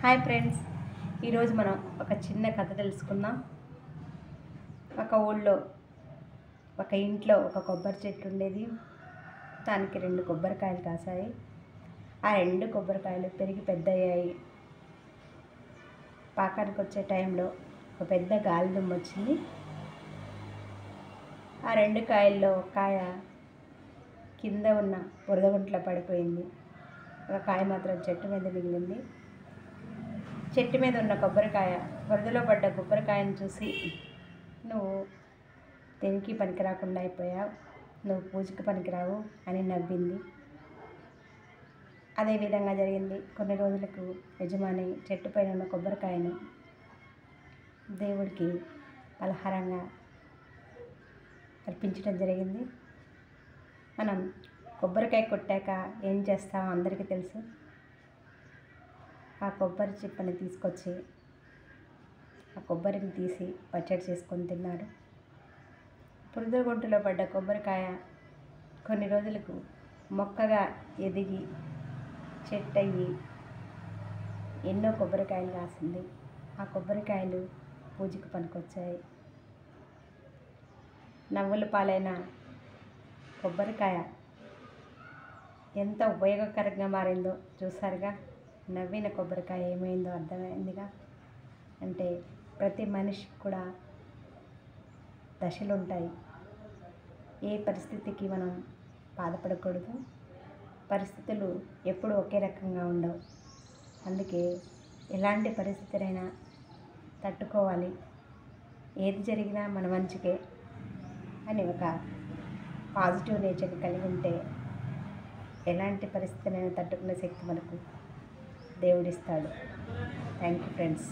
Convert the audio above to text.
Hi friends, ఈరోజు మనం ఒక చిన్న కథ తెలుసుకుందాం. ఒక ఊళ్ళో ఒక ఇంట్లో ఒక కొబ్బరి చెట్టు ఉండేది. దానికి 2 కొబ్బరికాయలు కాసాయి. ఆ 2 కొబ్బరికాయలు పెరిగి పెద్దయ్యాయి. పాకానికి వచ్చే టైంలో ఒక పెద్ద గాలి దుమ్ము వచ్చింది. ఆ 2 కాయల్లో ఒక కాయ కింద ఉన్న బురదగుంట్లో పడిపోయింది. ఒక కాయ మాత్రం చెట్టు మీద మిగిలింది. చెట్టు మీద ఉన్న కొబ్బరికాయ బురదలో పడ్డ కొబ్బరికాయను చూసి, నువ్వు దేనికి పనికిరాకుండా అయిపోయావు, నువ్వు పూజకి పనికిరావు అని నవ్వింది. అదే విధంగా జరిగింది. కొన్ని రోజులకు యజమాని చెట్టు పైన ఉన్న కొబ్బరికాయను దేవుడికి పలహారంగా అర్పించడం జరిగింది. మనం కొబ్బరికాయ కొట్టాక ఏం చేస్తామో అందరికీ తెలుసు. ఆ కొబ్బరి చిప్పని తీసుకొచ్చి ఆ కొబ్బరిని తీసి పచ్చడి చేసుకొని తిన్నారు. బురదగుంటలో పడ్డ కొబ్బరికాయ కొన్ని రోజులకు మొక్కగా ఎదిగి చెట్టు అయ్యి ఎన్నో కొబ్బరికాయలు కాసింది. ఆ కొబ్బరికాయలు పూజకు పనికొచ్చాయి. నవ్వుల పాలైన కొబ్బరికాయ ఎంత ఉపయోగకరంగా మారిందో చూసారుగా. నవ్విన కొబ్బరికాయ ఏమైందో అర్థమైందిగా. అంటే ప్రతి మనిషికి కూడా దశలు ఉంటాయి. ఏ పరిస్థితికి మనం బాధపడకూడదు. పరిస్థితులు ఎప్పుడూ ఒకే రకంగా ఉండవు. అందుకే ఎలాంటి పరిస్థితులైనా తట్టుకోవాలి. ఏది జరిగినా మన మంచికే అని ఒక పాజిటివ్ నేచర్ కలిగి ఉంటే ఎలాంటి పరిస్థితులైనా తట్టుకునే శక్తి మనకు దేవుడిస్తాడు. Thank you friends.